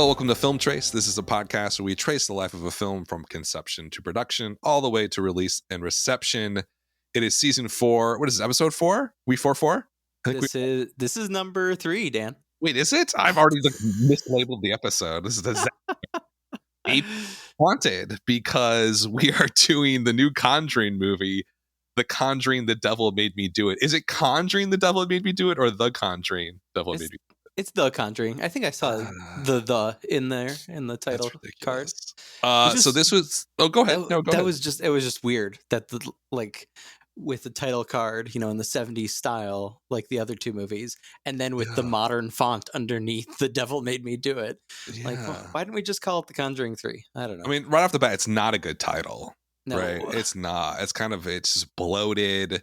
Hello, welcome to Film Trace. This is a podcast where we trace the life of a film from conception to production, all the way to release and reception. It is season 4. What is it, episode 4? We 4-4? This is number 3, Dan. Wait, is it? I've already mislabeled the episode. This is the Haunted, because we are doing the new Conjuring movie, The Conjuring, The Devil Made Me Do It. Is it Conjuring, The Devil Made Me Do It, or The Conjuring, Devil Made Me Do It? It's The Conjuring. I think I saw the in there in the title card. So this was. Oh, go ahead. No, go ahead. It was just weird that with the title card, in the 70s style, like the other two movies, and then with the modern font underneath, The Devil Made Me Do It. Yeah. Like, why didn't we just call it The Conjuring 3? I don't know. I mean, right off the bat, it's not a good title. No. Right? It's not. It's just bloated.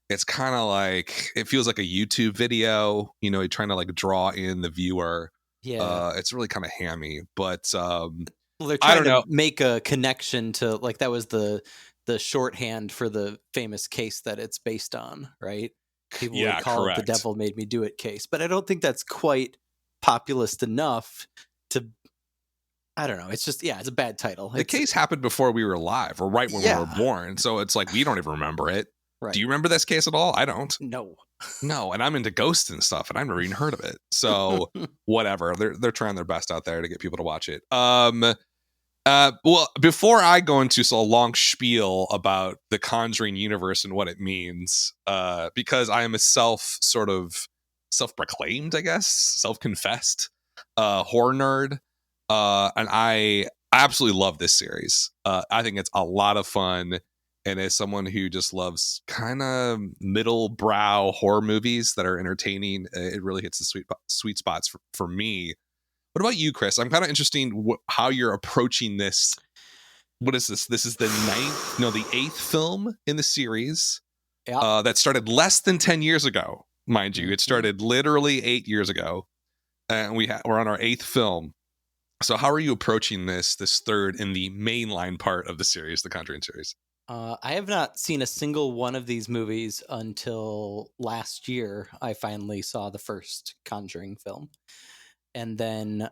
It's kind of like, it feels like a YouTube video, you're trying to like draw in the viewer. Yeah. It's really kind of hammy, but they're trying to make a connection to, like, that was the shorthand for the famous case that it's based on, right? People would call it The Devil Made Me Do It case, but I don't think that's quite populist enough to, I don't know. It's just, it's a bad title. The case happened before we were alive, or right when we were born. So it's like, we don't even remember it. Right. Do you remember this case at all? I don't. No. And I'm into ghosts and stuff, and I've never even heard of it. So whatever. They're trying their best out there to get people to watch it. Well, before I go into a long spiel about the Conjuring universe and what it means, because I am a self-proclaimed, I guess, self-confessed horror nerd, and I absolutely love this series. I think it's a lot of fun. And as someone who just loves kind of middle brow horror movies that are entertaining, it really hits the sweet spots for me. What about you, Chris? I'm kind of interested in how you're approaching this. What is this? This is the 8th film in the series that started less than 10 years ago, mind you. It started literally 8 years ago, and we're on our 8th film. So how are you approaching this third in the mainline part of the series, the Conjuring series? I have not seen a single one of these movies until last year. I finally saw the first Conjuring film. And then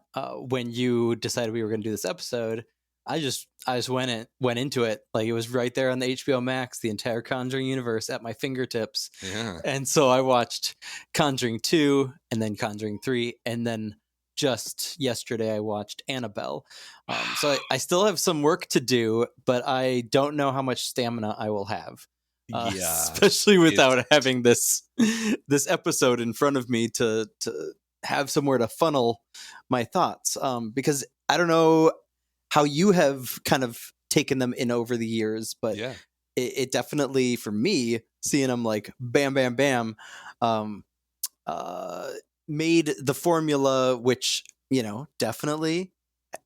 when you decided we were going to do this episode, I just went into it. Like, it was right there on the HBO Max, the entire Conjuring universe at my fingertips. Yeah. And so I watched Conjuring 2 and then Conjuring 3, and then just yesterday I watched Annabelle. So I still have some work to do, but I don't know how much stamina I will have. Especially without having this episode in front of me to have somewhere to funnel my thoughts. Because I don't know how you have kind of taken them in over the years, but it definitely, for me, seeing them like bam, bam, bam, made the formula, which, definitely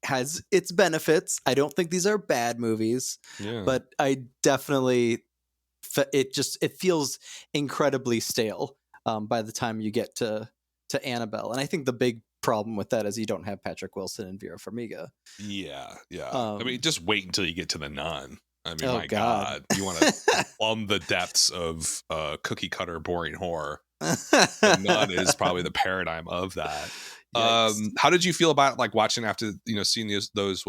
has its benefits. I don't think these are bad movies, but I definitely, it feels incredibly stale by the time you get to Annabelle. And I think the big problem with that is you don't have Patrick Wilson and Vera Farmiga. Yeah. I mean, just wait until you get to The Nun. I mean, my God, you want to plumb the depths of cookie cutter boring horror. The Nun is probably the paradigm of that. How did you feel about, like, watching after seeing those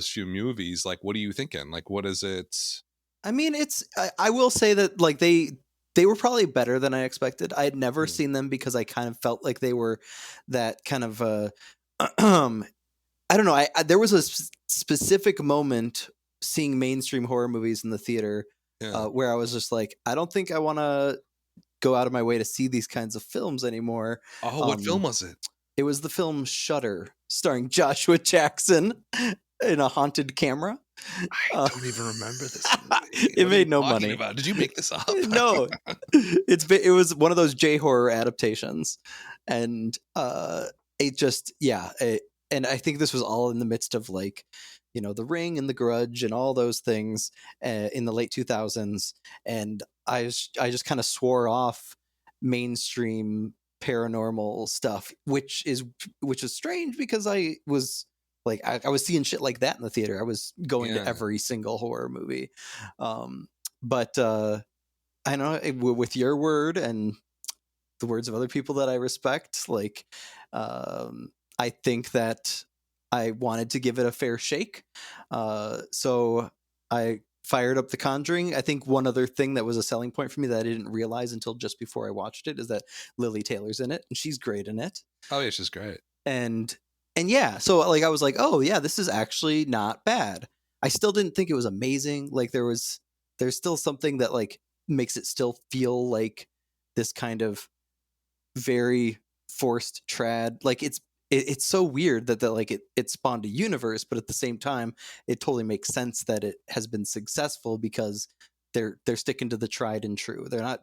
few movies? Like, what are you thinking? Like, what is it? I mean, I will say that, like, they were probably better than I expected. I had never seen them because I kind of felt like they were that kind of I don't know. There was a specific moment seeing mainstream horror movies in the theater where I was just like, I don't think I want to go out of my way to see these kinds of films anymore. Oh, what film was it? It was the film Shudder, starring Joshua Jackson in a haunted camera. I don't even remember this movie. It made no money. Did you make this up? No, it was one of those J-horror adaptations, and it just and I think this was all in the midst of, like, The Ring and The Grudge and all those things in the late 2000s, and I just kind of swore off mainstream paranormal stuff, which is strange because I was like, I was seeing shit like that in the theater. I was going to every single horror movie, but I know, with your word and the words of other people that I respect, like, I think that I wanted to give it a fair shake. So I fired up The Conjuring. I think one other thing that was a selling point for me that I didn't realize until just before I watched it is that Lily Taylor's in it, and she's great in it. Oh yeah, she's great. And yeah, so like I was like, oh yeah, this is actually not bad. I still didn't think it was amazing. Like there's still something that like makes it still feel like this kind of very forced trad. Like it's so weird that like it spawned a universe, but at the same time, it totally makes sense that it has been successful because they're sticking to the tried and true. They're not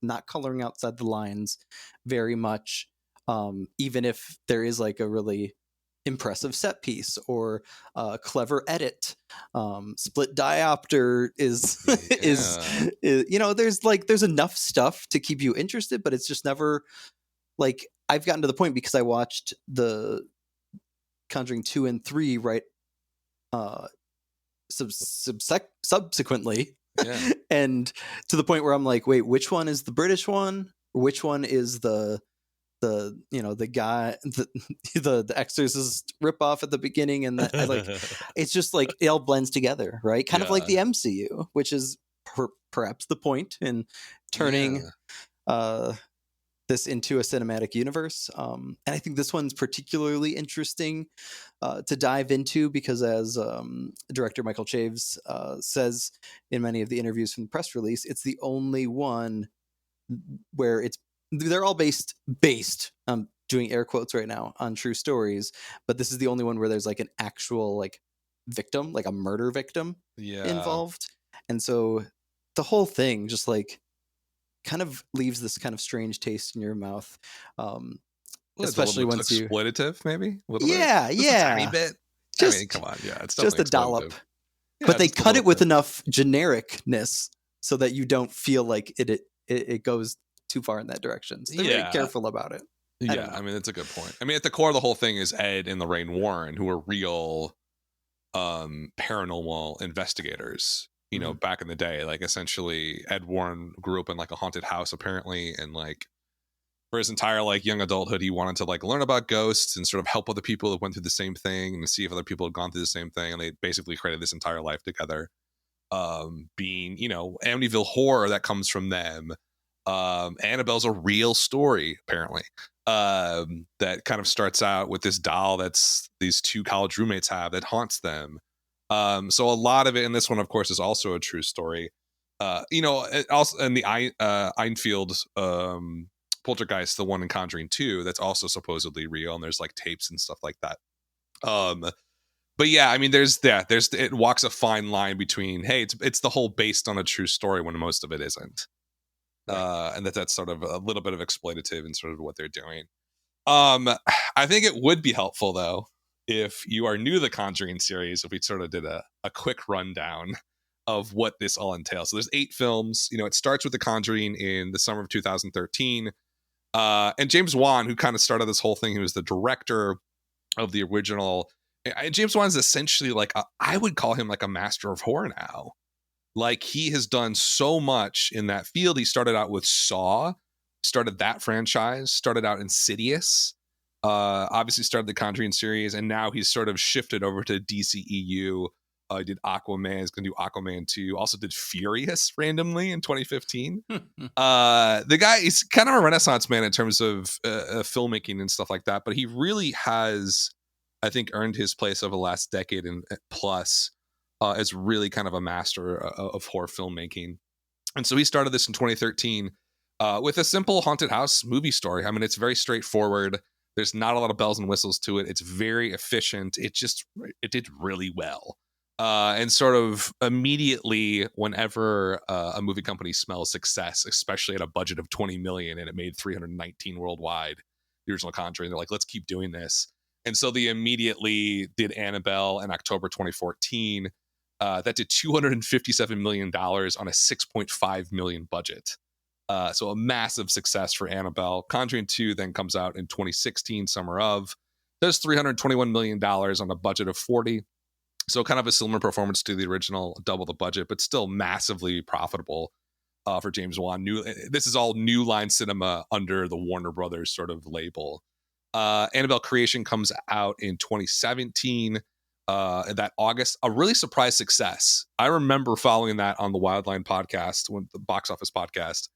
not coloring outside the lines very much. Even if there is like a really impressive set piece or a clever edit, split diopter is there's enough stuff to keep you interested, but it's just never like I've gotten to the point because I watched the Conjuring 2 and 3 right subsequently. Yeah. And to the point where I'm like, wait, which one is the British one? Which one is the guy the Exorcist ripoff at the beginning? And that I like it's just like it all blends together, right? Kind of like the MCU, which is perhaps the point in turning this into a cinematic universe. And I think this one's particularly interesting to dive into because, as director Michael Chaves says in many of the interviews from the press release, it's the only one where they're all based doing air quotes right now on true stories, but this is the only one where there's like an actual like victim, like a murder victim involved. And so the whole thing just like kind of leaves this kind of strange taste in your mouth, especially once you exploitative, maybe a little bit. Just a tiny bit. I mean, come on, it's just a dollop. But they cut it with enough genericness so that you don't feel like it goes too far in that direction. So they're very careful about it. I mean, that's a good point. I mean, at the core of the whole thing is Ed and Lorraine Warren, who are real paranormal investigators. Back in the day, like essentially Ed Warren grew up in like a haunted house apparently, and like for his entire like young adulthood he wanted to like learn about ghosts and sort of help other people that went through the same thing and see if other people had gone through the same thing, and they basically created this entire life together. Being Amityville horror that comes from them. Annabelle's a real story apparently, that kind of starts out with this doll that's these two college roommates have that haunts them. So a lot of it in this one, of course, is also a true story. Also in the Einfield poltergeist, the one in Conjuring 2, that's also supposedly real, and there's like tapes and stuff like that. But yeah, I mean, it walks a fine line between, hey, it's the whole based on a true story when most of it isn't. Right. And that's sort of a little bit of exploitative in sort of what they're doing. I think it would be helpful though, if you are new to the Conjuring series, if we sort of did a quick rundown of what this all entails. So there's 8 films. It starts with The Conjuring in the summer of 2013. And James Wan, who kind of started this whole thing, who was the director of the original. James Wan is essentially like, I would call him like a master of horror now. Like he has done so much in that field. He started out with Saw, started that franchise, started out Insidious, obviously started the Conjuring series, and now he's sort of shifted over to DCEU. He did Aquaman, he's going to do Aquaman 2, also did Furious randomly in 2015. The guy is kind of a renaissance man in terms of filmmaking and stuff like that, but he really has, I think, earned his place over the last decade and plus as really kind of a master of horror filmmaking. And so he started this in 2013 with a simple haunted house movie story. I mean, it's very straightforward. There's not a lot of bells and whistles to it. It's very efficient. It did really well. And sort of immediately, whenever a movie company smells success, especially at a budget of 20 million and it made 319 worldwide, the original Conjuring, they're like, let's keep doing this. And so they immediately did Annabelle in October 2014. That did $257 million on a $6.5 million budget. So a massive success for Annabelle. Conjuring 2 then comes out in 2016, summer of. Does $321 million on a budget of 40. So kind of a similar performance to the original, double the budget, but still massively profitable for James Wan. This is all New Line Cinema under the Warner Brothers sort of label. Annabelle Creation comes out in 2017. That August, a really surprise success. I remember following that on the Wildline podcast, when the box office podcast,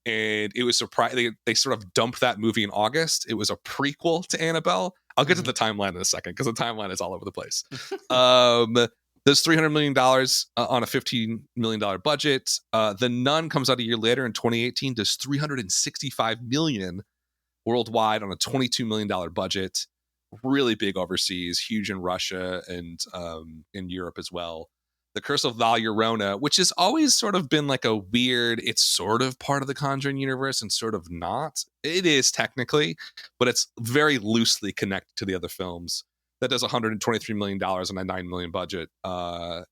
and it was surprising. They sort of dumped that movie in August. It was a prequel to Annabelle. I'll get to the timeline in a second because the timeline is all over the place. There's $300 million on a $15 million budget. The Nun comes out a year later in 2018. Does $365 million worldwide on a $22 million budget. Really big overseas, huge in Russia and in Europe as well. The Curse of La Llorona, which has always sort of been like a weird, it's sort of part of the Conjuring universe and sort of not. It is technically, but it's very loosely connected to the other films. That does $123 million on a $9 million budget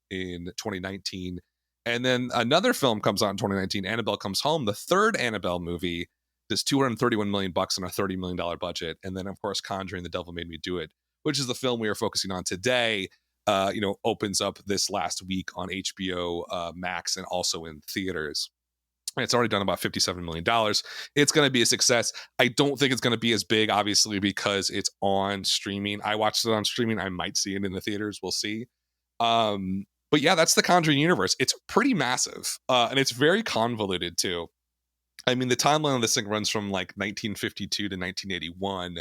in 2019. And then another film comes out in 2019, Annabelle Comes Home, the third Annabelle movie. Does $231 million on a $30 million budget. And then, of course, Conjuring, The Devil Made Me Do It, which is the film we are focusing on today, opens up this last week on HBO Max and also in theaters. And it's already done about $57 million. It's going to be a success. I don't think it's going to be as big, obviously, because it's on streaming. I watched it on streaming. I might see it in the theaters. We'll see. But yeah, that's the Conjuring universe. It's pretty massive. And it's very convoluted, too. I mean, the timeline of this thing runs from like 1952 to 1981.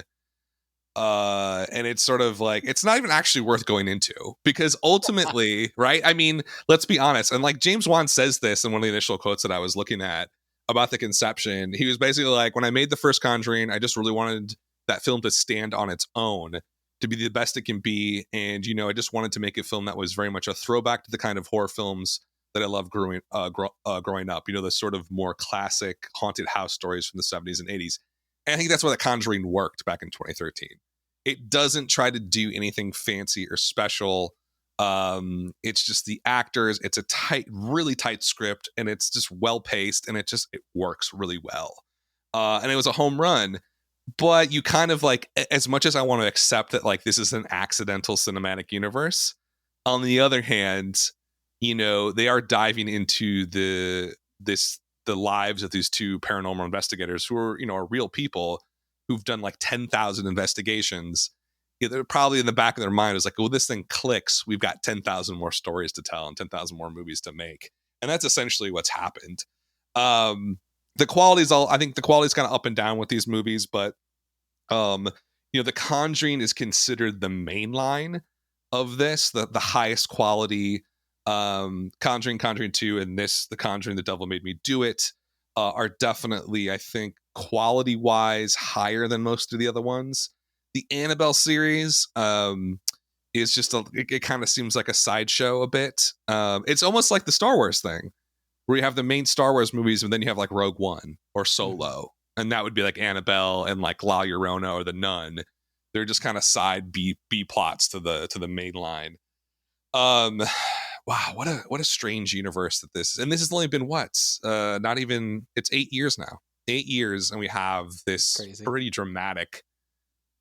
And it's sort of like, it's not even actually worth going into because ultimately, right? I mean, let's be honest. And like James Wan says this in one of the initial quotes that I was looking at about the conception. He was basically like, when I made the first Conjuring, I just really wanted that film to stand on its own, to be the best it can be. And, I just wanted to make a film that was very much a throwback to the kind of horror films that I love growing up, the sort of more classic haunted house stories from the 70s and 80s. And I think that's why The Conjuring worked back in 2013. It doesn't try to do anything fancy or special. It's just the actors. It's a really tight script, and it's just well paced, and it works really well. And it was a home run. But you kind of like, as much as I want to accept that like this is an accidental cinematic universe, on the other hand, they are diving into the lives of these two paranormal investigators who are real people who've done like 10,000 investigations. They're probably in the back of their mind is like, well, this thing clicks. We've got 10,000 more stories to tell and 10,000 more movies to make. And that's essentially what's happened. The quality's I think the quality's kind of up and down with these movies, but The Conjuring is considered the mainline of this, the highest quality. Conjuring 2 and The Conjuring, The Devil Made Me Do It are definitely, I think, quality wise higher than most of the other ones. The Annabelle series is just it kind of seems like a sideshow a bit. It's almost like the Star Wars thing where you have the main Star Wars movies and then you have like Rogue One or Solo, and that would be like Annabelle and like La Llorona or The Nun. They're just kind of side B plots to the main line. Wow, what a strange universe that this is. And this has only been not even, it's 8 years now. 8 years, and we have this pretty dramatic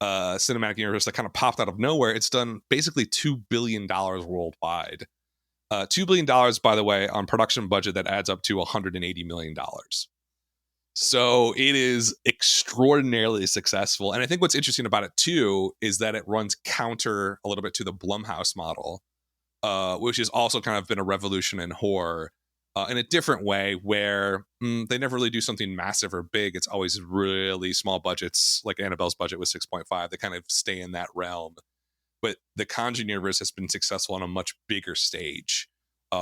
cinematic universe that kind of popped out of nowhere. It's done basically $2 billion worldwide. $2 billion, by the way, on production budget that adds up to $180 million. So it is extraordinarily successful. And I think what's interesting about it too is that it runs counter a little bit to the Blumhouse model, which has also kind of been a revolution in horror in a different way, where they never really do something massive or big. It's always really small budgets, like Annabelle's budget was 6.5. They kind of stay in that realm. But the Conjuring universe has been successful on a much bigger stage,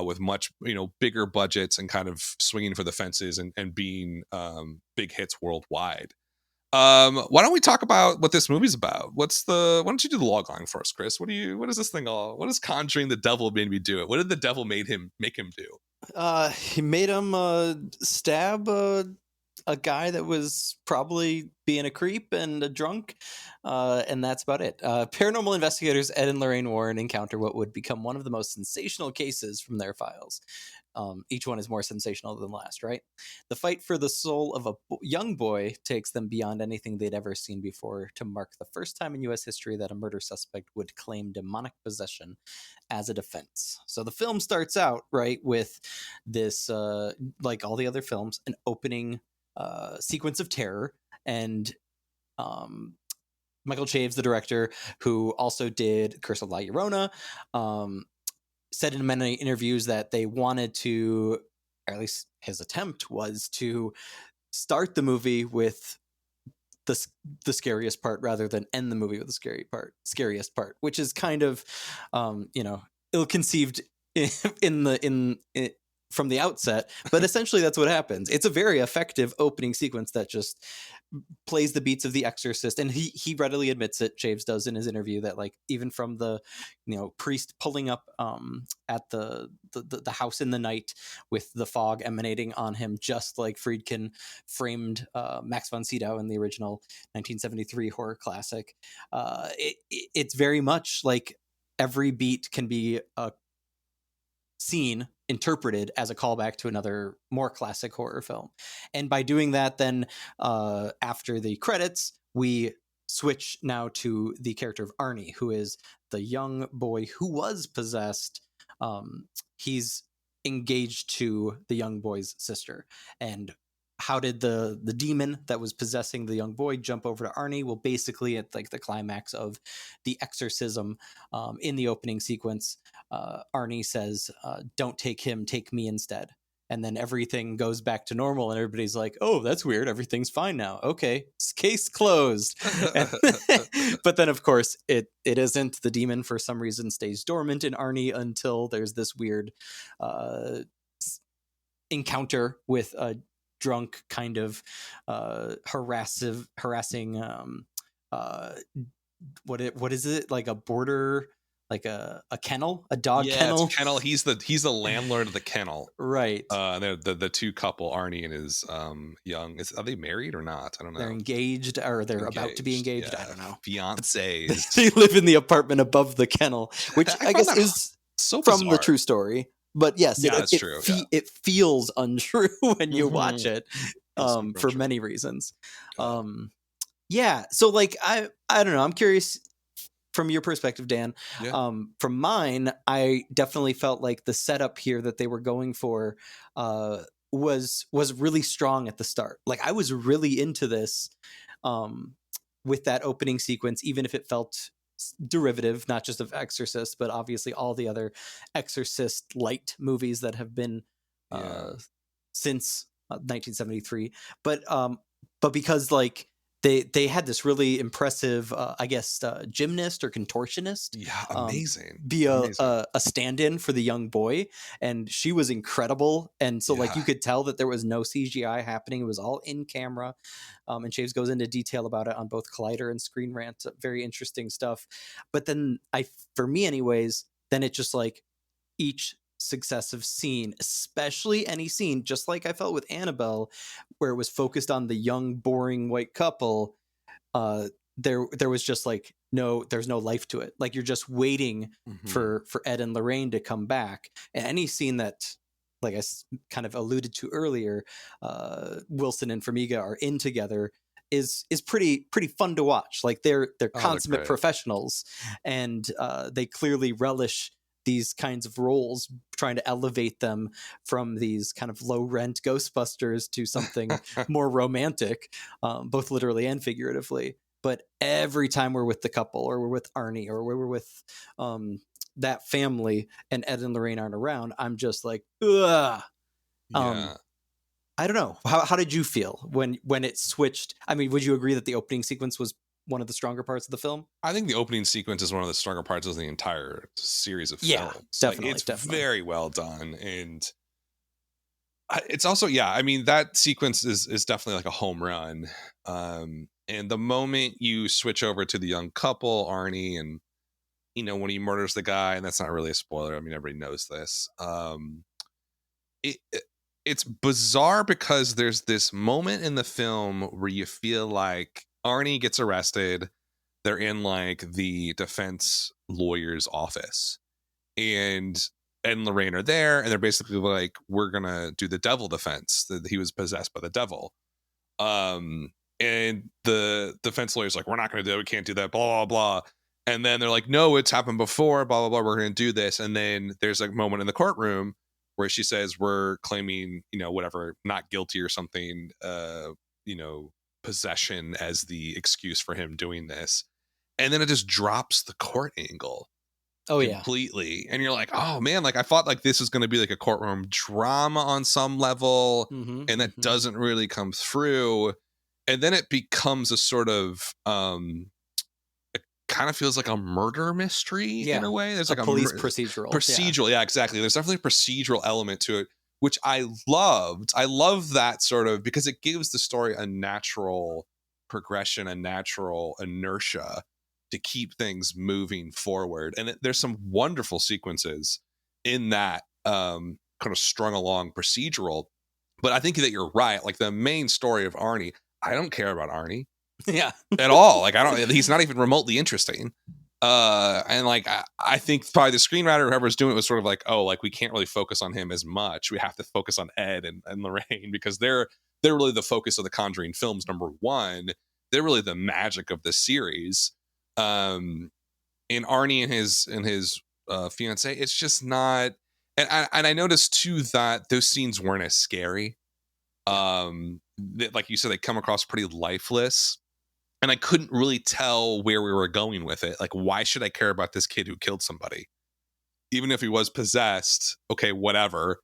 with much bigger budgets and kind of swinging for the fences and being big hits worldwide. Why don't we talk about what this movie's about? Why don't you do the log line for us, Chris? What is this thing all? What is Conjuring the Devil made me do it? What did the devil make him do? He made him stab a guy that was probably being a creep and a drunk, and that's about it. Paranormal investigators Ed and Lorraine Warren encounter what would become one of the most sensational cases from their files. Each one is more sensational than the last, right? The fight for the soul of a young boy takes them beyond anything they'd ever seen before to mark the first time in U.S. history that a murder suspect would claim demonic possession as a defense. So the film starts out, right, with this, like all the other films, an opening sequence of terror, and Michael Chaves, the director, who also did Curse of La Llorona, said in many interviews that they wanted to, or at least his attempt was to start the movie with the scariest part rather than end the movie with the scariest part, which is kind of, ill-conceived in from the outset, but essentially that's what happens. It's a very effective opening sequence that just plays the beats of The Exorcist, and he readily admits it. Chaves does in his interview that, like, even from the priest pulling up at the house in the night with the fog emanating on him, just like Friedkin framed Max von Sydow in the original 1973 horror classic. It's very much like every beat can be a scene interpreted as a callback to another more classic horror film. And by doing that, then after the credits, we switch now to the character of Arnie, who is the young boy who was possessed. He's engaged to the young boy's sister. And how did the demon that was possessing the young boy jump over to Arnie? Well, basically at like the climax of the exorcism, in the opening sequence, Arnie says, "Don't take him, take me instead." And then everything goes back to normal, and everybody's like, "Oh, that's weird. Everything's fine now. Okay, case closed." But then, of course, it isn't. The demon, for some reason, stays dormant in Arnie until there's this weird encounter with a drunk, kind of harassing. What is it, like a border? Like a kennel, a dog kennel. It's a kennel. He's the landlord of the kennel, right? They're the two couple, Arnie and his young. Are they married or not? I don't know. They're engaged, or they're about to be engaged. Yeah. I don't know. Fiancés. They live in the apartment above the kennel, which I guess is so from the true story. But yes, that's true. It feels untrue when you watch it, for many reasons. Yeah. So like I don't know. I'm curious from your perspective, Dan. From mine, I definitely felt like the setup here that they were going for was really strong at the start. Like I was really into this with that opening sequence, even if it felt derivative, not just of Exorcist, but obviously all the other Exorcist light movies that have been since 1973. But because like they had this really impressive, gymnast or contortionist. Yeah, amazing. Be a stand-in for the young boy, and she was incredible. And so like you could tell that there was no CGI happening; it was all in camera. And Chaves goes into detail about it on both Collider and Screen Rant. Very interesting stuff. But then for me, anyways, then it just like each successive scene, especially any scene, just like I felt with Annabelle, where it was focused on the young, boring white couple, there was just like there's no life to it. Like you're just waiting for Ed and Lorraine to come back. And any scene that, like I kind of alluded to earlier, Wilson and Farmiga are in together is pretty fun to watch. Like they're consummate professionals, and they clearly relish these kinds of roles, trying to elevate them from these kind of low rent Ghostbusters to something more romantic, both literally and figuratively. But every time we're with the couple, or we're with Arnie, or we're with that family, and Ed and Lorraine aren't around, I'm just like, ugh. I don't know. How did you feel when it switched? I mean, would you agree that the opening sequence was one of the stronger parts of the film? I think the opening sequence is one of the stronger parts of the entire series of films. Yeah, definitely. Like, it's very well done. And it's also, I mean, that sequence is definitely like a home run. And the moment you switch over to the young couple, Arnie, and, when he murders the guy, and that's not really a spoiler. I mean, everybody knows this. It's bizarre because there's this moment in the film where you feel like Arnie gets arrested. They're in like the defense lawyer's office, and Ed and Lorraine are there, and they're basically like, we're gonna do the devil defense, that he was possessed by the devil. And the defense lawyer's like, we're not gonna do it, we can't do that, blah blah blah. And then they're like, no, it's happened before, blah blah blah, we're gonna do this. And then there's a moment in the courtroom where she says, we're claiming, whatever, not guilty or something, possession as the excuse for him doing this. and then it just drops the court angle completely. And you're like, oh man, like I thought like this was going to be like a courtroom drama on some level, and that doesn't really come through. And then it becomes a sort of it kind of feels like a murder mystery in a way. There's like a police procedural. Yeah, exactly. There's definitely a procedural element to it, which I loved. I love that sort of, because it gives the story a natural progression, a natural inertia to keep things moving forward. And there's some wonderful sequences in that kind of strung along procedural. But I think that you're right. Like the main story of Arnie, I don't care about Arnie. Yeah. At all. Like he's not even remotely interesting. And like I think probably the screenwriter, whoever's doing it, was sort of like, oh, like we can't really focus on him as much. We have to focus on Ed and Lorraine, because they're really the focus of the Conjuring films. Number one, they're really the magic of the series. And Arnie and his fiance, it's just not. And I noticed too that those scenes weren't as scary. Like you said, they come across pretty lifeless. And I couldn't really tell where we were going with it. Like, why should I care about this kid who killed somebody? Even if he was possessed, okay, whatever.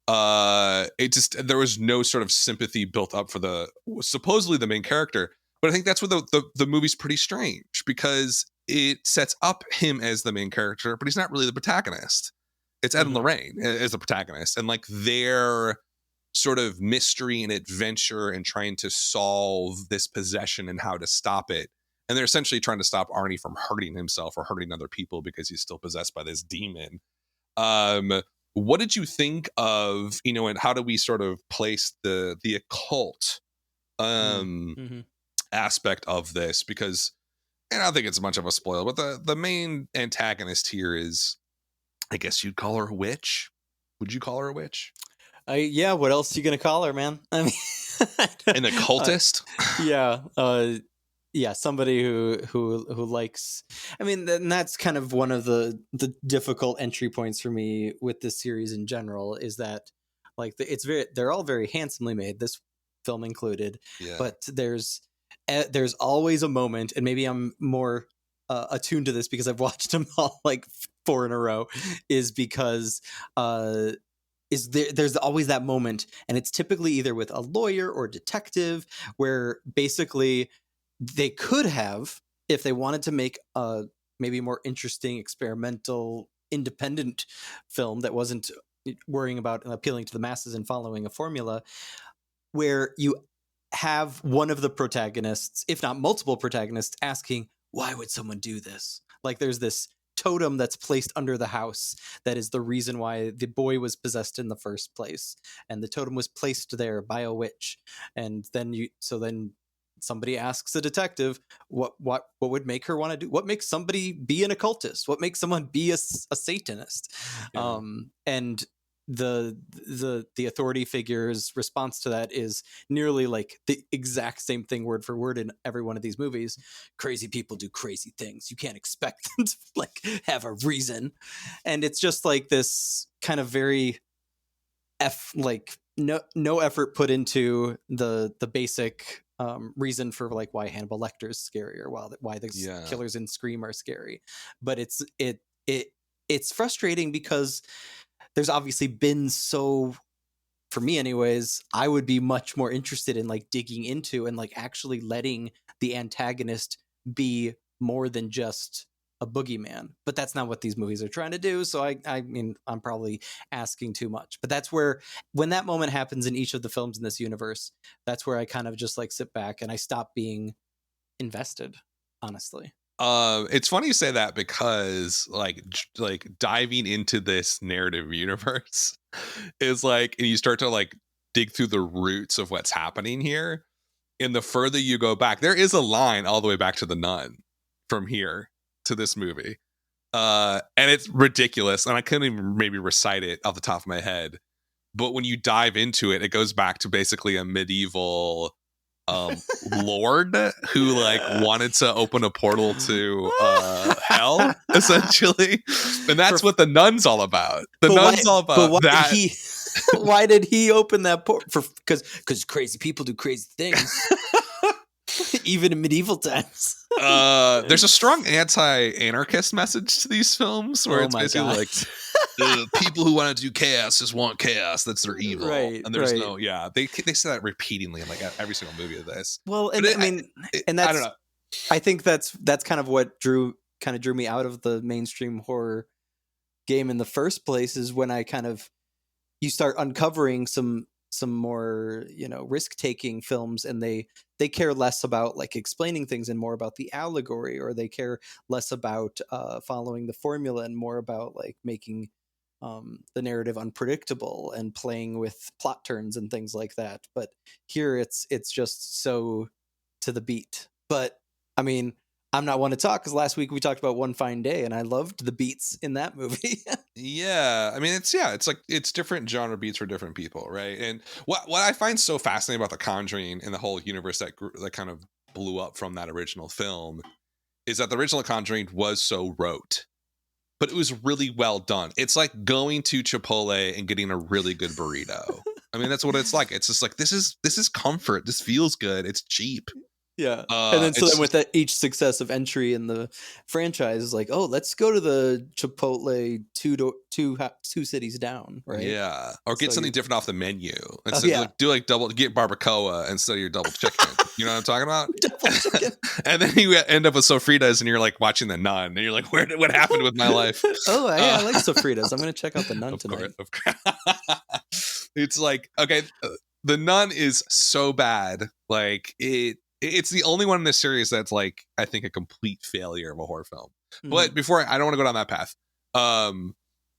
It just, there was no sort of sympathy built up for the supposedly the main character. But I think that's where the movie's pretty strange, because it sets up him as the main character, but he's not really the protagonist. It's Ed and Lorraine as the protagonist. And like their sort of mystery and adventure and trying to solve this possession and how to stop it. And they're essentially trying to stop Arnie from hurting himself or hurting other people because he's still possessed by this demon. What did you think of, and how do we sort of place the occult aspect of this? Because, and I don't think it's much of a spoiler, but the main antagonist here is, I guess you'd call her a witch. Would you call her a witch? Yeah, what else are you gonna call her, man? I mean, an occultist. Yeah, somebody who likes. I mean, and that's kind of one of the difficult entry points for me with this series in general, is that like they're all very handsomely made, this film included. Yeah. But there's always a moment, and maybe I'm more attuned to this because I've watched them all like 4 in a row, is because there's always that moment, and it's typically either with a lawyer or detective, where basically they could have, if they wanted to make a maybe more interesting, experimental, independent film that wasn't worrying about appealing to the masses and following a formula, where you have one of the protagonists, if not multiple protagonists, asking, why would someone do this? Like there's this totem that's placed under the house that is the reason why the boy was possessed in the first place, and the totem was placed there by a witch. And then somebody asks a detective, what would make her want to do, what makes somebody be an occultist, what makes someone be a Satanist? Yeah. And the authority figure's response to that is nearly like the exact same thing word for word in every one of these movies. Crazy people do crazy things. You can't expect them to like have a reason. And it's just like this kind of very no effort put into the basic reason for like why Hannibal Lecter is scary, or why the killers in Scream are scary. But it's frustrating because there's obviously been, so for me anyways, I would be much more interested in like digging into and like actually letting the antagonist be more than just a boogeyman. But that's not what these movies are trying to do. So I mean, I'm probably asking too much. But that's where, when that moment happens in each of the films in this universe, that's where I kind of just like sit back and I stop being invested, honestly. It's funny you say that, because like diving into this narrative universe is like, and you start to like dig through the roots of what's happening here. And the further you go back, there is a line all the way back to The Nun from here to this movie. And it's ridiculous. And I couldn't even maybe recite it off the top of my head. But when you dive into it, it goes back to basically a medieval lord who like wanted to open a portal to hell, essentially. And that's what The Nun's all about. Nun's all about that. Why did he open that portal? Because crazy people do crazy things. Even in medieval times. There's a strong anti-anarchist message to these films where Oh it's my basically God. like people who want to do chaos just want chaos. That's their evil. Right, And there's right. no, yeah, they say that repeatedly in like every single movie of this. Well, But and I mean, and I don't that's, know. I think that's kind of what drew me out of the mainstream horror game in the first place, is when I kind of, you start uncovering some more, risk taking films, and they care less about like explaining things and more about the allegory, or they care less about following the formula and more about like making the narrative unpredictable and playing with plot turns and things like that. But here it's just so to the beat. But I mean, I'm not one to talk, because last week we talked about One Fine Day, and I loved the beats in that movie. Yeah, I mean it's like it's different genre beats for different people, right? And what I find so fascinating about the Conjuring and the whole universe that kind of blew up from that original film is that the original Conjuring was so rote, but it was really well done. It's like going to Chipotle and getting a really good burrito. I mean, that's what it's like. It's just like this is comfort. This feels good. It's cheap. Yeah. And then so It's then with that, each successive entry in the franchise is like, oh, let's go to the Chipotle two cities down, right? yeah, or get So something you, different off the menu. oh Instead, yeah, like do like get barbacoa instead of your double chicken. You know what I'm talking about? double chicken. And then you end up with sofritas, and you're like watching The Nun, and you're like, what happened with my life? Oh yeah, I like sofritas. I'm gonna check out the Nun Of tonight. course, of course. It's like, okay, The Nun is so bad. Like it's the only one in this series that's like, I think, a complete failure of a horror film. But before I don't want to go down that path.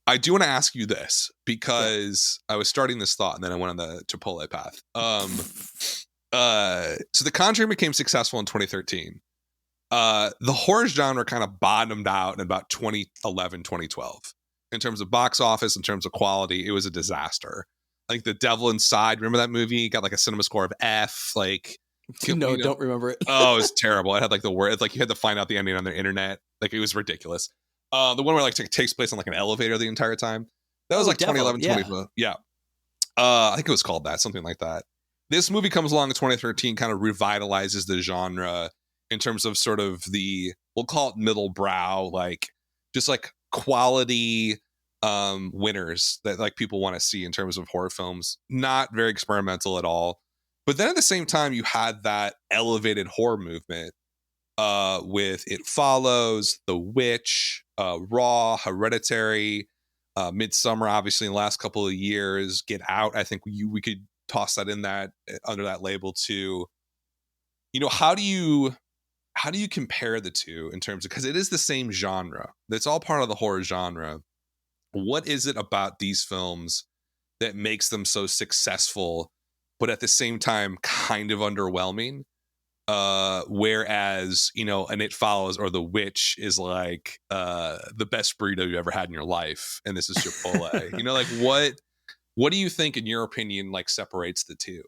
I do want to ask you this, because I was starting this thought and then I went on the Chipotle path. So The Conjuring became successful in 2013. The horror genre kind of bottomed out in about 2011, 2012. In terms of box office, in terms of quality, it was a disaster. Like The Devil Inside, remember that movie? Got like a cinema score of F. Like, No, don't remember it. Oh, it was terrible. It had like the word, like you had to find out the ending on the internet. Like, it was ridiculous. The one where like it takes place on like an elevator the entire time. That was like Devil, 2011, yeah. 2012. Yeah. I think it was called that, something like that. This movie comes along in 2013, kind of revitalizes the genre in terms of sort of the, we'll call it middle brow, like just like quality winners that like people want to see in terms of horror films. Not very experimental at all. But then at the same time, you had that elevated horror movement with It Follows, The Witch, Raw, Hereditary, Midsummer, obviously in the last couple of years, Get Out. I think we could toss that in that under that label too. You know, how do you compare the two in terms of, because it is the same genre. It's all part of the horror genre. What is it about these films that makes them so successful, but at the same time kind of underwhelming? Whereas, you know, and It Follows or The Witch is like the best burrito you ever had in your life, and this is Chipotle. You know, like what do you think, in your opinion, like separates the two?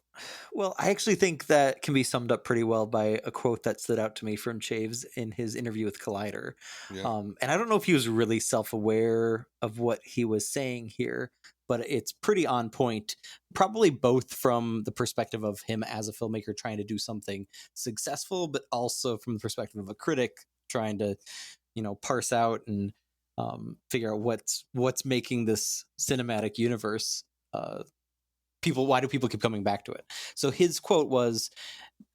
Well, I actually think that can be summed up pretty well by a quote that stood out to me from Chaves in his interview with Collider. Yeah. And I don't know if he was really self-aware of what he was saying here, but it's pretty on point, probably both from the perspective of him as a filmmaker trying to do something successful, but also from the perspective of a critic trying to, parse out and figure out what's making this cinematic universe why do people keep coming back to it. So his quote was,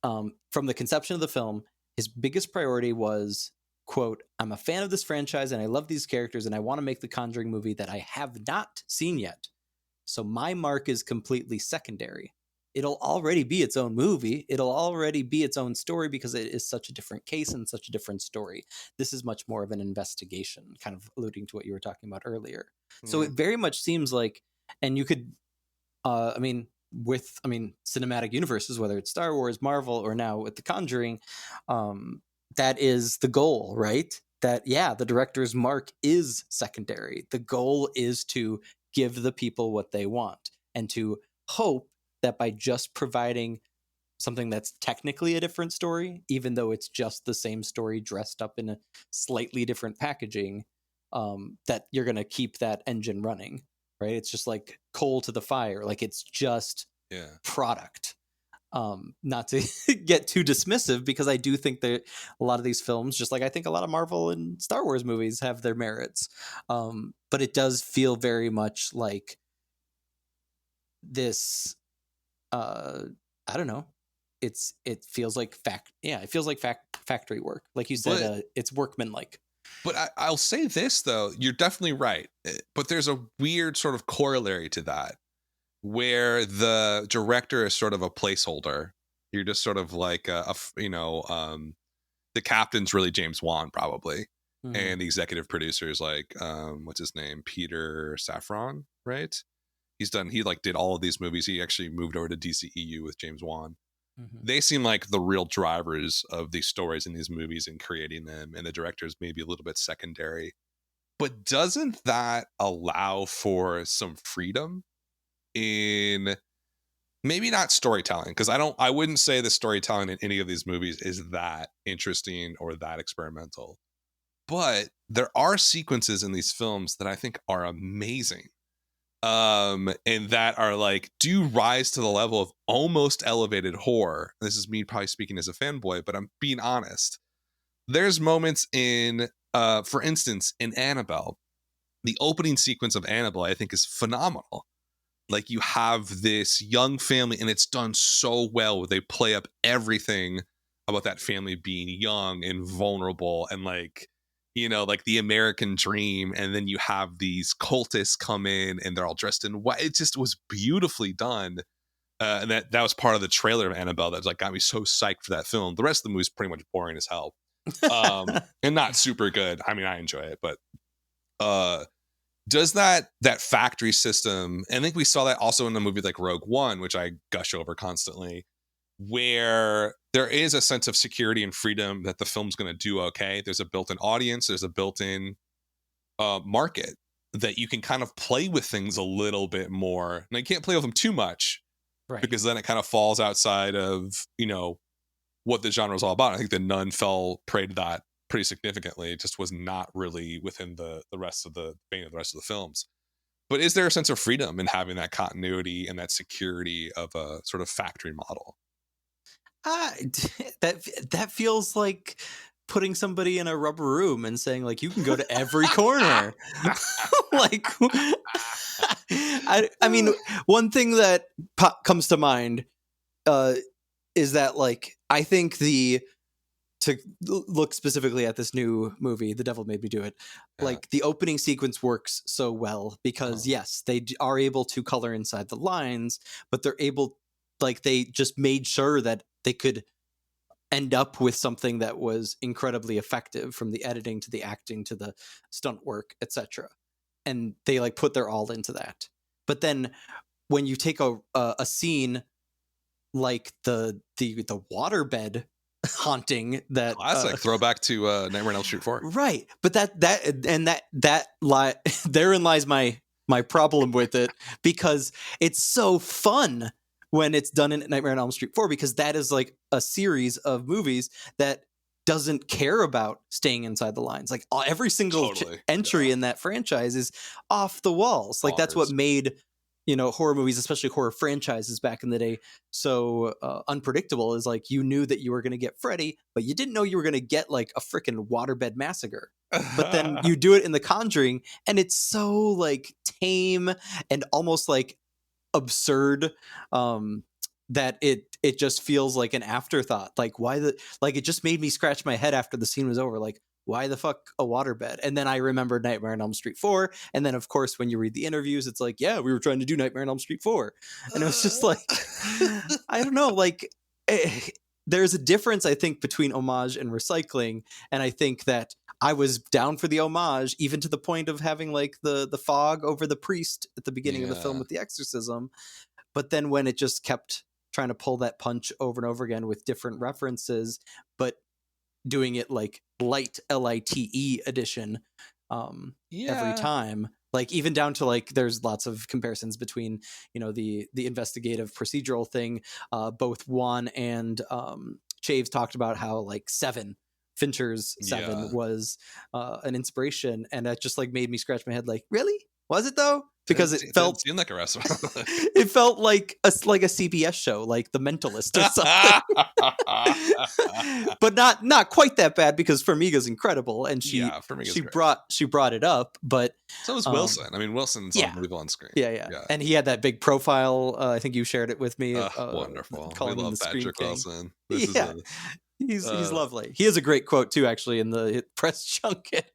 from the conception of the film, his biggest priority was, quote, "I'm a fan of this franchise and I love these characters and I want to make the Conjuring movie that I have not seen yet. So my mark is completely secondary. It'll already be its own movie. It'll already be its own story because it is such a different case and such a different story. This is much more of an investigation," kind of alluding to what you were talking about earlier. So it very much seems like, and you could, cinematic universes, whether it's Star Wars, Marvel, or now with The Conjuring, that is the goal, right? That, yeah, the director's mark is secondary. The goal is to give the people what they want and to hope that by just providing something that's technically a different story, even though it's just the same story dressed up in a slightly different packaging, that you're going to keep that engine running, right? It's just like coal to the fire. Like, it's just product. Not to get too dismissive, because I do think that a lot of these films, just like I think a lot of Marvel and Star Wars movies, have their merits. But it does feel very much like this. I don't know. It feels like it feels like factory work, like you said. But It's workmanlike. I'll say this though, you're definitely right. But there's a weird sort of corollary to that, where the director is sort of a placeholder. You're just sort of like the captain's really James Wan probably, Mhm. and the executive producer is like what's his name, Peter Safran, right? He like did all of these movies. He actually moved over to DCEU with James Wan. Mhm. They seem like the real drivers of these stories in these movies and creating them, and the director's maybe a little bit secondary. But doesn't that allow for some freedom in maybe not storytelling? Because I wouldn't say the storytelling in any of these movies is that interesting or that experimental. But there are sequences in these films that I think are amazing, and that are like do rise to the level of almost elevated horror. This is me probably speaking as a fanboy, but I'm being honest. There's moments in for instance in Annabelle, the opening sequence of Annabelle I think is phenomenal. Like you have this young family and it's done so well. They play up everything about that family being young and vulnerable and like, like the American dream. And then you have these cultists come in and they're all dressed in white. It just was beautifully done. And that was part of the trailer of Annabelle that like got me so psyched for that film. The rest of the movie is pretty much boring as hell. And not super good. I mean, I enjoy it, but uh does that factory system, and I think we saw that also in a movie like Rogue One, which I gush over constantly, where there is a sense of security and freedom that the film's going to do okay. There's a built-in audience, there's a built-in market that you can kind of play with things a little bit more. And you can't play with them too much, Right. because then it kind of falls outside of what the genre is all about. I think The Nun fell prey to that pretty significantly. It just was not really within the rest of the vein of the rest of the films. But is there a sense of freedom in having that continuity and that security of a sort of factory model? Ah, that feels like putting somebody in a rubber room and saying like you can go to every corner. Like I mean, one thing that comes to mind uh is that like I think to look specifically at this new movie, The Devil Made Me Do It, Yeah. like the opening sequence works so well because Oh, yes, they are able to color inside the lines, but they're able, like they just made sure that they could end up with something that was incredibly effective, from the editing to the acting to the stunt work, etc. And they like put their all into that. But then when you take a scene like the waterbed haunting that classic throwback to Nightmare on Elm Street 4. right, but that lie therein lies my problem with it, because it's so fun when it's done in Nightmare on Elm Street 4, because that is like a series of movies that doesn't care about staying inside the lines. Like every single Totally. entry Yeah. in that franchise is off the walls. Like that's what Bars. made horror movies, especially horror franchises back in the day, so unpredictable. Is like you knew that you were going to get Freddy, but you didn't know you were going to get like a freaking waterbed massacre. But then you do it in The Conjuring, and it's so like tame and almost like absurd, that it just feels like an afterthought. Like it just made me scratch my head after the scene was over. Like, why the fuck a waterbed? And then I remembered Nightmare on Elm Street 4. And then, of course, when you read the interviews, it's like, yeah, we were trying to do Nightmare on Elm Street 4. And it was just like, I don't know, like, there's a difference, I think, between homage and recycling. And I think that I was down for the homage, even to the point of having like the fog over the priest at the beginning of the film Yeah. with the exorcism. But then when it just kept trying to pull that punch over and over again with different references, but doing it like light LITE edition every Yeah. time, like even down to like there's lots of comparisons between the investigative procedural thing. Both Juan and Chaves talked about how like Fincher's Seven Yeah. was an inspiration, and that just like made me scratch my head like, really, was it though? because It didn't seem like a restaurant. it felt like a CBS show, like The Mentalist or something. But not quite that bad, because Farmiga's incredible, and Farmiga's great. she brought it up, but so was Wilson. I mean, Wilson's unbelievable on screen. Yeah. And he had that big profile. I think you shared it with me. Wonderful. Calling We him love the Patrick Screen Wilson. King. He's lovely. He has a great quote too, actually, in the press junket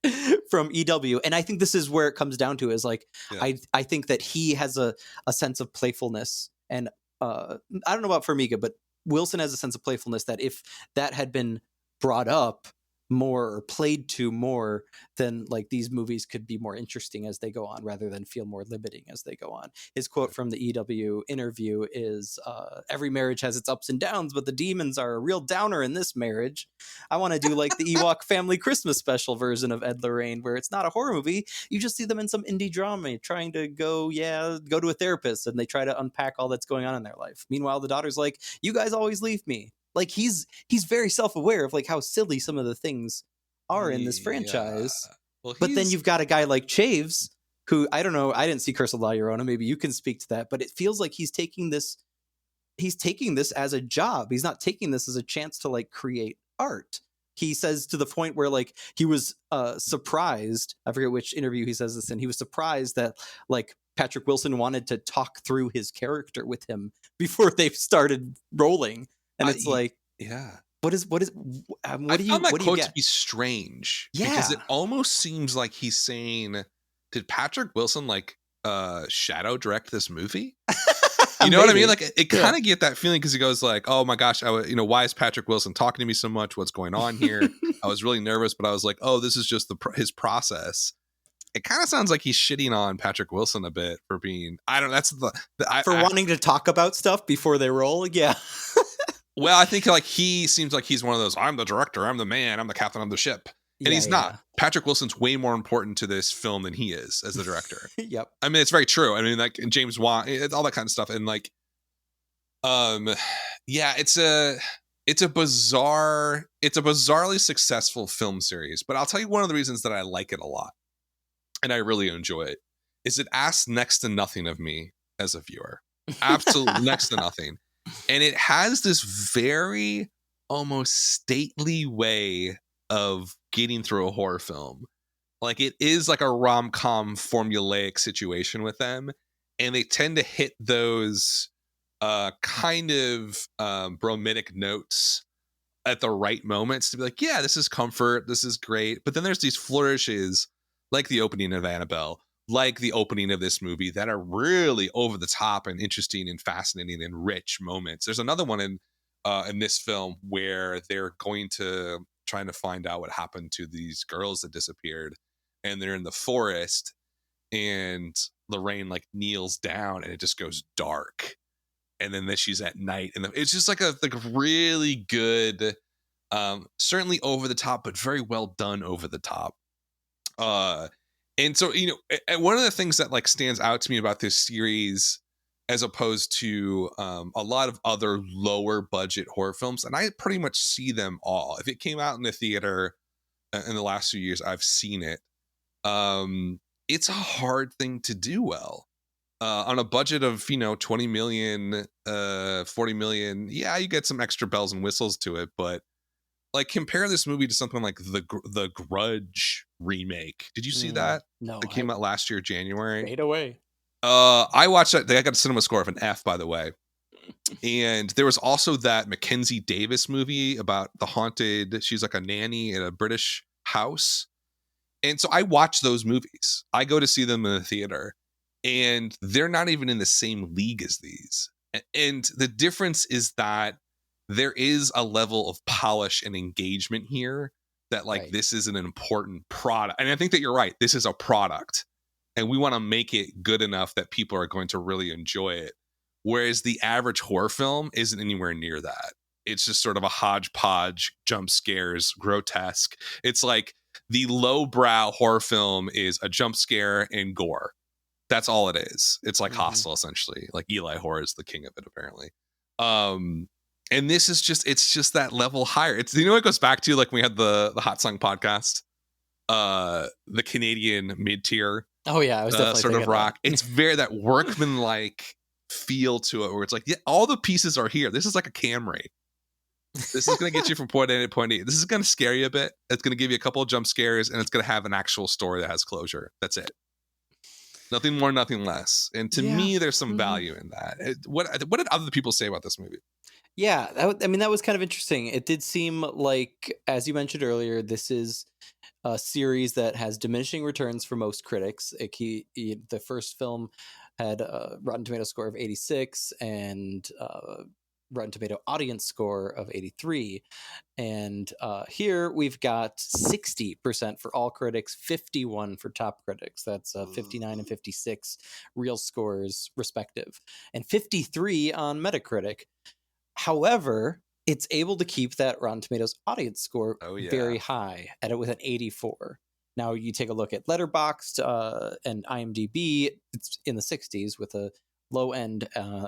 from EW. And I think this is where it comes down to, is like, I think that he has a sense of playfulness. And I don't know about Farmiga, but Wilson has a sense of playfulness that if that had been brought up more or played to more, then like these movies could be more interesting as they go on, rather than feel more limiting as they go on. His quote from the EW interview is, every marriage has its ups and downs, but the demons are a real downer in this marriage. I want to do like the Ewok family Christmas special version of Ed Lorraine, where it's not a horror movie. You just see them in some indie drama trying to go to a therapist, and they try to unpack all that's going on in their life. Meanwhile, the daughter's like, you guys always leave me. Like he's very self-aware of like how silly some of the things are in this franchise. Well, but then you've got a guy like Chaves, who, I don't know, I didn't see Curse of La Llorona, maybe you can speak to that, but it feels like he's taking this as a job. He's not taking this as a chance to like create art. He says, to the point where like he was surprised, I forget which interview he says this in, he was surprised that like Patrick Wilson wanted to talk through his character with him before they started rolling. And it's like, what do you found that quote get? to be strange. Yeah. Because it almost seems like he's saying, did Patrick Wilson like shadow direct this movie? You know what I mean? Like it kind of get that feeling, because he goes like, oh my gosh, why is Patrick Wilson talking to me so much? What's going on here? I was really nervous, but I was like, oh, this is just his process. It kind of sounds like he's shitting on Patrick Wilson a bit for being, I don't know, that's wanting to talk about stuff before they roll. Yeah. Well, I think like he seems like he's one of those, I'm the director, I'm the man, I'm the captain of the ship. And he's not. Patrick Wilson's way more important to this film than he is as the director. Yep. I mean, it's very true. I mean, like James Wan, it's all that kind of stuff. And like, it's a bizarrely successful film series. But I'll tell you one of the reasons that I like it a lot, and I really enjoy it, is it asks next to nothing of me as a viewer. Absolutely next to nothing. And it has this very almost stately way of getting through a horror film. Like it is like a rom-com formulaic situation with them. And they tend to hit those kind of bromidic notes at the right moments to be like, yeah, this is comfort. This is great. But then there's these flourishes like the opening of Annabelle, like the opening of this movie, that are really over the top and interesting and fascinating and rich moments. There's another one in this film where they're trying to find out what happened to these girls that disappeared, and they're in the forest, and Lorraine like kneels down and it just goes dark, and then she's at night, and it's just like a really good, certainly over the top, but very well done over the top. And so, one of the things that like stands out to me about this series, as opposed to a lot of other lower budget horror films, and I pretty much see them all. If it came out in the theater in the last few years, I've seen it. It's a hard thing to do well on a budget of 20 million, 40 million. Yeah, you get some extra bells and whistles to it, but like compare this movie to something like the Grudge remake. Did you see that? No, it came out last year, January. Fade away. I watched that. They got a cinema score of an F, by the way. And there was also that Mackenzie Davis movie about the haunted. She's like a nanny in a British house. And so I watch those movies. I go to see them in the theater, and they're not even in the same league as these. And the difference is that there is a level of polish and engagement here that like this is an important product. And I think that you're right. This is a product, and we want to make it good enough that people are going to really enjoy it. Whereas the average horror film isn't anywhere near that. It's just sort of a hodgepodge, jump scares, grotesque. It's like the lowbrow horror film is a jump scare and gore. That's all it is. It's like Hostel, essentially. Like Eli Horror is the king of it, apparently. And this is it's just that level higher. It's, it goes back to like we had the Hot Song podcast, the Canadian mid-tier Oh yeah, I was definitely sort of thinking rock. that. It's very that workman-like feel to it, where it's like, yeah, all the pieces are here. This is like a Camry. This is going to get you from point A to point E. This is going to scare you a bit. It's going to give you a couple of jump scares, and it's going to have an actual story that has closure. That's it. Nothing more, nothing less. And to Yeah. me, there's some Mhm. value in that. What did other people say about this movie? Yeah, I mean that was kind of interesting. It did seem like, as you mentioned earlier, this is a series that has diminishing returns for most critics. The first film had a Rotten Tomato score of 86 and Rotten Tomato audience score of 83. And here we've got 60% for all critics, 51 for top critics. That's 59 and 56 real scores respective, and 53 on Metacritic. However, it's able to keep that Rotten Tomatoes audience score Oh yeah. very high at it with an 84. Now you take a look at Letterboxd and IMDb; it's in the 60s with a low end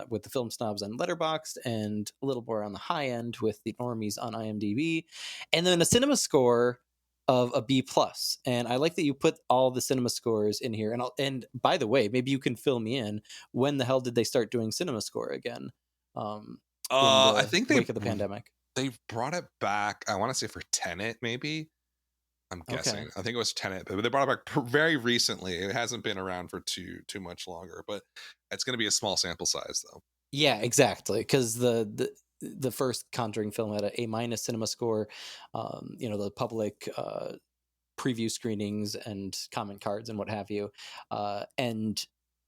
with the film snobs on Letterboxd, and a little more on the high end with the normies on IMDb, and then a cinema score of a B plus. And I like that you put all the cinema scores in here. And by the way, maybe you can fill me in. When the hell did they start doing cinema score again? Um, in I the think wake of the pandemic. they've brought it back. I want to say for Tenet, maybe. I'm Okay. guessing. I think it was Tenet, but they brought it back very recently. It hasn't been around for too much longer, but it's going to be a small sample size though. Yeah, exactly. Because the first Conjuring film had a minus cinema score. The public preview screenings and comment cards and what have you, and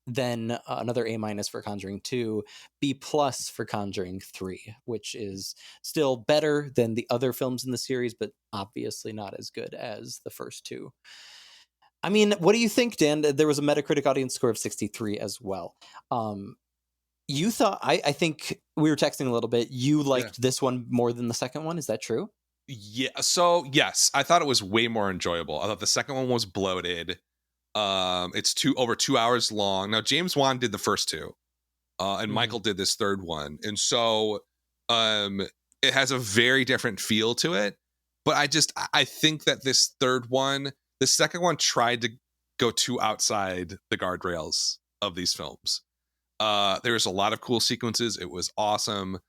then another A minus for Conjuring 2, B plus for Conjuring 3, which is still better than the other films in the series, but obviously not as good as the first two. I mean, what do you think, Dan? There was a Metacritic audience score of 63 as well. Um, you thought, I think we were texting a little bit. You Yeah. liked this one more than the second one. Is that true? Yeah. So yes, I thought it was way more enjoyable. I thought the second one was bloated. It's over 2 hours long. Now James Wan did the first two, and Mm-hmm. Michael did this third one, and so um, it has a very different feel to it. But I think that this third one, the second one, tried to go too outside the guardrails of these films. There was a lot of cool sequences. It was awesome.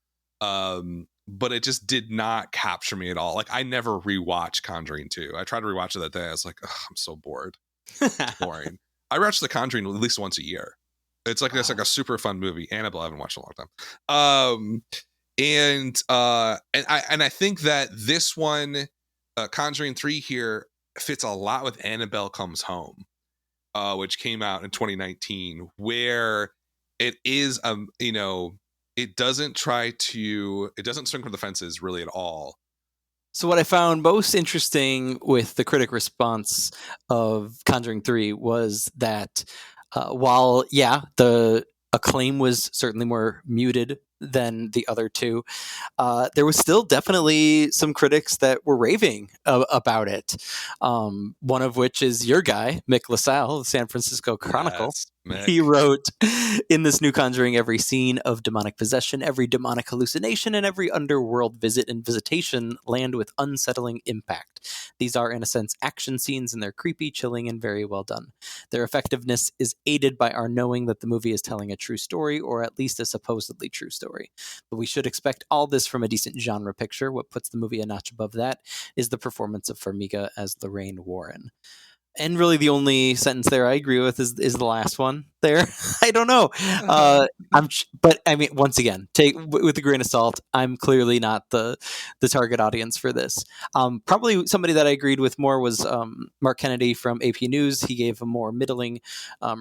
But it just did not capture me at all. Like I never rewatched Conjuring 2. I tried to rewatch it that day. I was like, I'm so bored. It's boring. I watch The Conjuring at least once a year. It's like It's like Wow. a super fun movie. Annabelle I haven't watched in a long time. And I think that this one, Conjuring 3 here, fits a lot with Annabelle Comes Home, which came out in 2019, where it is it doesn't swing from the fences really at all. So what I found most interesting with the critic response of Conjuring 3 was that while, yeah, the acclaim was certainly more muted than the other two, there was still definitely some critics that were raving about it. One of which is your guy, Mick LaSalle, the San Francisco Chronicle. Yes, He Mick. wrote, in this new Conjuring, every scene of demonic possession, every demonic hallucination, and every underworld visit and visitation land with unsettling impact. These are, in a sense, action scenes, and they're creepy, chilling, and very well done. Their effectiveness is aided by our knowing that the movie is telling a true story, or at least a supposedly true story. But we should expect all this from a decent genre picture. What puts the movie a notch above that is the performance of Farmiga as Lorraine Warren. And really, the only sentence there I agree with is the last one there. I don't know. But I mean, once again, take with a grain of salt. I'm clearly not the target audience for this. Probably somebody that I agreed with more was Mark Kennedy from AP News. He gave a more middling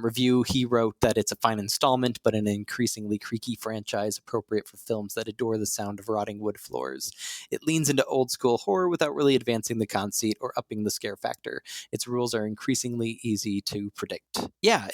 review. He wrote that it's a fine installment, but an increasingly creaky franchise appropriate for films that adore the sound of rotting wood floors. It leans into old school horror without really advancing the conceit or upping the scare factor. Its rules are increasingly easy to predict. Yeah,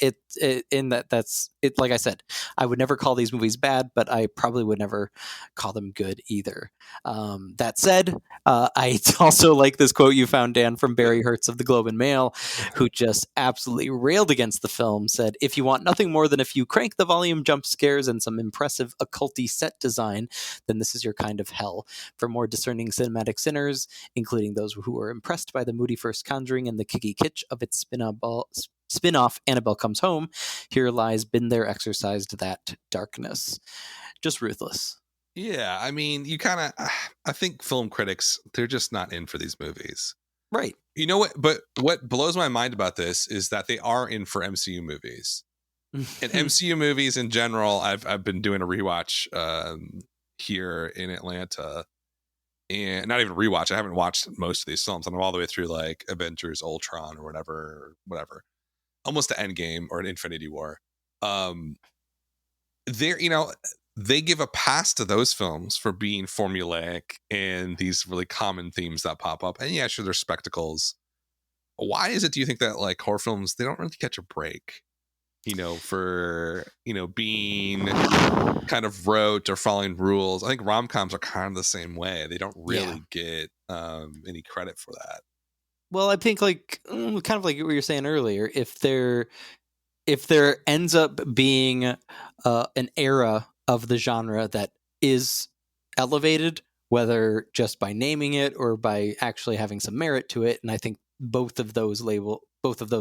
that's it. Like I said, I would never call these movies bad, but I probably would never call them good either. That said, I also like this quote you found, Dan, from Barry Hertz of the Globe and Mail, who just absolutely railed against the film. Said, "If you want nothing more than a few crank the volume jump scares and some impressive occulty set design, then this is your kind of hell. For more discerning cinematic sinners, including those who were impressed by the moody first Conjuring and the kicky kitsch of its spin-off Annabelle Comes Home, here lies been there exercised that darkness. Just ruthless. Yeah, I mean, you kind of, I think film critics, they're just not in for these movies. Right. You know what? But what blows my mind about this is that they are in for MCU movies. And MCU movies in general, I've been doing a rewatch here in Atlanta. And not even rewatch. I haven't watched most of these films. I'm all the way through like Avengers, Ultron, or whatever. Almost to Endgame or an Infinity War. They give a pass to those films for being formulaic and these really common themes that pop up. And yeah, sure, they're spectacles. Why is it, do you think, that like horror films, they don't really catch a break, for, being kind of rote or following rules? I think rom-coms are kind of the same way. They don't really get any credit for that. Well, I think like kind of like what you were saying earlier, if there ends up being an era of the genre that is elevated, whether just by naming it or by actually having some merit to it, and I think both of those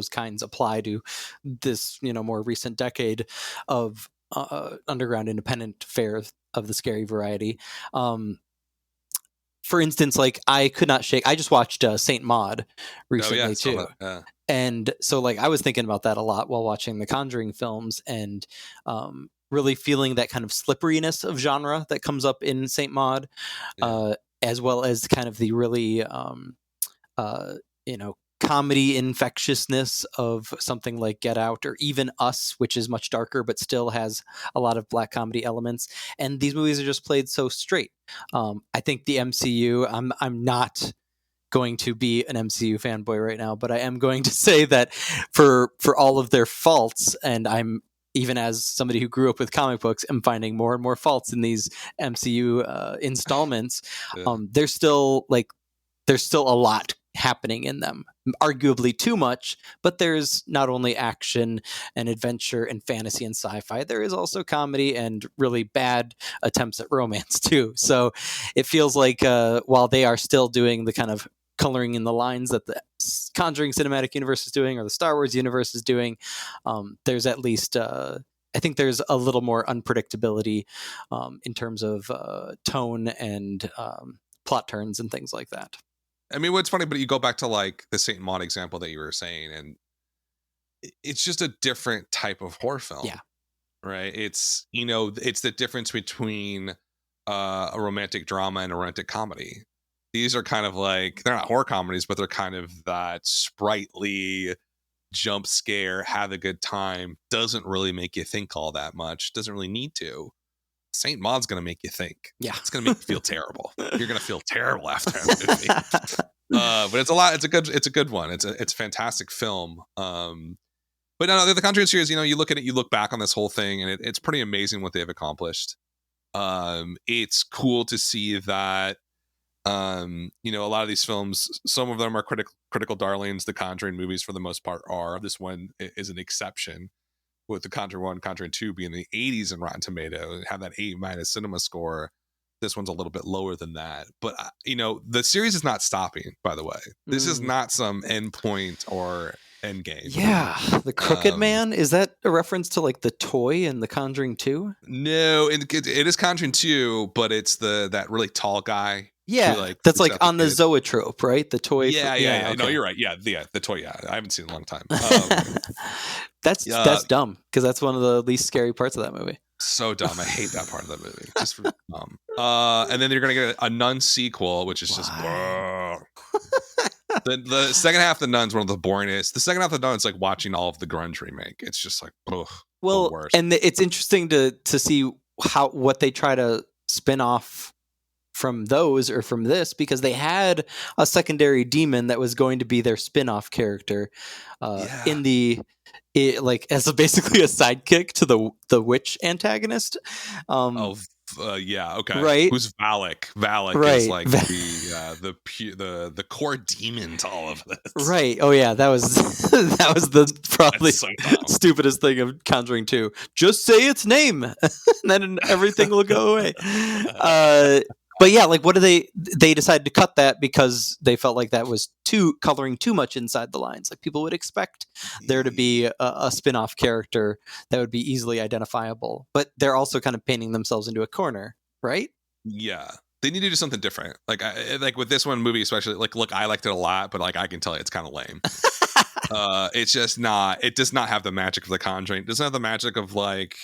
kinds apply to this, more recent decade of underground independent fare of the scary variety. For instance, like I just watched Saint Maud recently too. And so like I was thinking about that a lot while watching the Conjuring films, and really feeling that kind of slipperiness of genre that comes up in Saint Maud, as well as kind of the really comedy infectiousness of something like Get Out, or even Us, which is much darker but still has a lot of black comedy elements. And these movies are just played so straight. I think the MCU, I'm not going to be an MCU fanboy right now, but I am going to say that for all of their faults, and I'm, even as somebody who grew up with comic books, am finding more and more faults in these MCU installments. There's still a lot happening in them, arguably too much, but there's not only action and adventure and fantasy and sci-fi, there is also comedy and really bad attempts at romance too. So it feels like while they are still doing the kind of coloring in the lines that the Conjuring Cinematic Universe is doing, or the Star Wars universe is doing, there's at least I think there's a little more unpredictability in terms of tone and plot turns and things like that. I mean, what's funny, but you go back to like the Saint Maud example that you were saying, and it's just a different type of horror film. Yeah. Right. It's, it's the difference between a romantic drama and a romantic comedy. These are kind of like, they're not horror comedies, but they're kind of that sprightly jump scare, have a good time, doesn't really make you think all that much, doesn't really need to. Saint Maud's going to make you think. Yeah. It's going to make you feel terrible. You're going to feel terrible after that movie. But it's a good one. It's a fantastic film. But no, the Conjuring series, you look at it, you look back on this whole thing, and it's pretty amazing what they've accomplished. It's cool to see that, a lot of these films, some of them are critical darlings. The Conjuring movies, for the most part, are. This one is an exception, with the Conjuring 1, Conjuring 2 being in the 80s in Rotten Tomatoes and have that A- cinema score. This one's a little bit lower than that. But, the series is not stopping, by the way. This is not some endpoint or endgame. Yeah. The Crooked Man? Is that a reference to like the toy in the Conjuring 2? No, it is Conjuring 2, but it's that really tall guy. Yeah, who, that's like on the zoetrope, right? The toy. Yeah. Okay. No, you're right. Yeah, the toy. Yeah, I haven't seen it in a long time. That's dumb, because that's one of the least scary parts of that movie. So dumb. I hate that part of that movie. Just for dumb. And then you're gonna get a Nun sequel, which is just the second half of the Nun's one of the boringest. The second half of the Nun's like watching all of the grunge remake. It's just like, ugh. Well, the worst. and it's interesting to see what they try to spin off from those or from this, because they had a secondary demon that was going to be their spin-off character as basically a sidekick to the witch antagonist. Okay, right. Who's Valak? Valak right. is like the core demon to all of this. Right. Oh yeah, that was the probably so stupidest thing of Conjuring 2. Just say its name, and then everything will go away. But yeah, like what do they decided to cut that because they felt like that was coloring too much inside the lines. Like people would expect there to be a spin-off character that would be easily identifiable, but they're also kind of painting themselves into a corner, right? Yeah. They need to do something different. Like with this one movie, especially, like, look, I liked it a lot, but like I can tell you it's kind of lame. It's just not. It does not have the magic of The Conjuring. It doesn't have the magic of like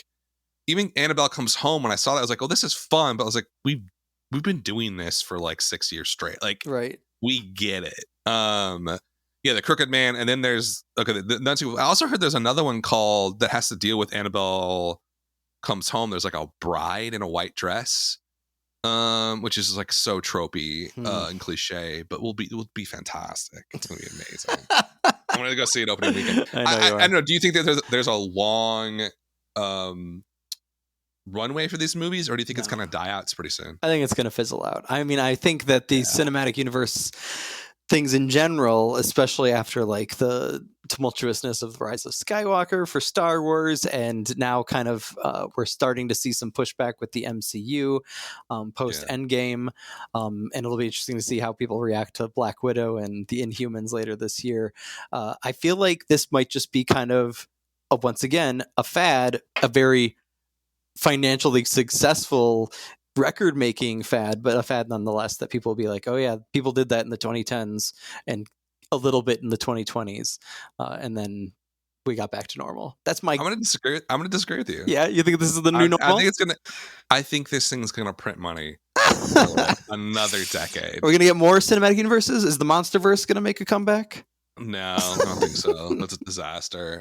even Annabelle Comes Home. When I saw that, I was like, oh, this is fun. But I was like, we've been doing this for like 6 years straight. Like, right. We get it. Yeah, The Crooked Man, and then there's I also heard there's another one called that has to deal with Annabelle Comes Home. There's like a bride in a white dress, which is like so tropey and cliche, but will be fantastic. It's gonna be amazing. I'm gonna go see it opening weekend. I don't know. Do you think that there's a long runway for these movies, or do you think it's gonna die out pretty soon? I think it's gonna fizzle out. I mean, I think that the cinematic universe things in general, especially after like the tumultuousness of the Rise of Skywalker for Star Wars, and now kind of we're starting to see some pushback with the MCU post Endgame, and it'll be interesting to see how people react to Black Widow and the Inhumans later this year. I feel like this might just be kind of once again a fad, a very financially successful record making fad, but a fad nonetheless, that people will be like, oh yeah, people did that in the 2010s and a little bit in the 2020s, and then we got back to normal. That's my. I'm gonna disagree with you. Yeah, you think this is the new normal? I think this thing's gonna print money for another decade. Are we gonna get more cinematic universes? Is the MonsterVerse gonna make a comeback? No, I don't think so. That's a disaster.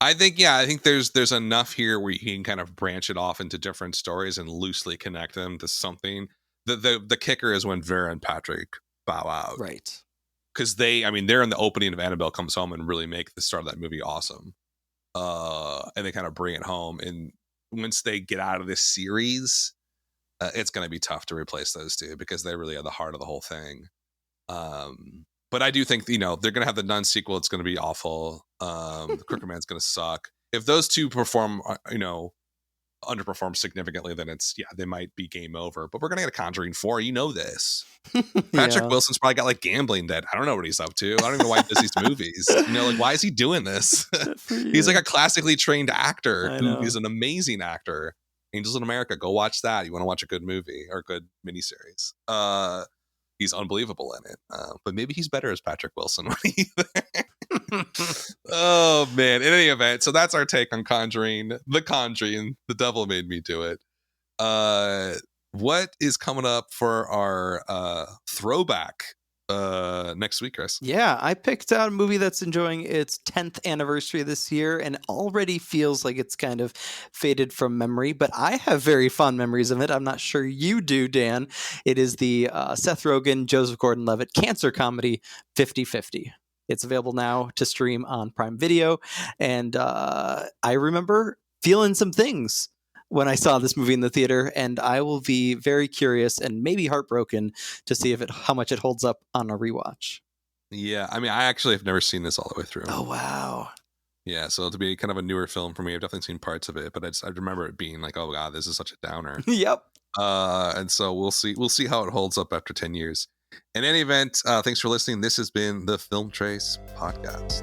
I think there's enough here where you can kind of branch it off into different stories and loosely connect them to something. The kicker is when Vera and Patrick bow out, right? Because they're in the opening of Annabelle Comes Home and really make the start of that movie awesome. And they kind of bring it home. And once they get out of this series, it's going to be tough to replace those two because they really are the heart of the whole thing. But I do think, they're going to have the Nun sequel. It's going to be awful. The Crooked Man's going to suck. If those two perform, underperform significantly, then they might be game over. But we're going to get a Conjuring 4. You know this. Patrick Wilson's probably got like gambling debt. I don't know what he's up to. I don't even know why he does these movies. Like, why is he doing this? He's like a classically trained actor who is an amazing actor. Angels in America, go watch that. You want to watch a good movie or a good miniseries. He's unbelievable in it, but maybe he's better as Patrick Wilson when he's there. Oh man! In any event, so that's our take on Conjuring. The Conjuring, the devil made me do it. What is coming up for our throwback next week, Chris? Yeah, I picked out a movie that's enjoying its 10th anniversary this year and already feels like it's kind of faded from memory, but I have very fond memories of it. I'm not sure you do, Dan. It is the Seth Rogen, Joseph Gordon-Levitt cancer comedy 50/50. It's available now to stream on Prime Video, and I remember feeling some things when I saw this movie in the theater, and I will be very curious and maybe heartbroken to see how much it holds up on a rewatch. Yeah, I actually have never seen this all the way through. Oh wow! Yeah, so to be kind of a newer film for me, I've definitely seen parts of it, but I remember it being like, oh god, this is such a downer. Yep. And so we'll see how it holds up after 10 years. In any event, thanks for listening. This has been the Film Trace Podcast.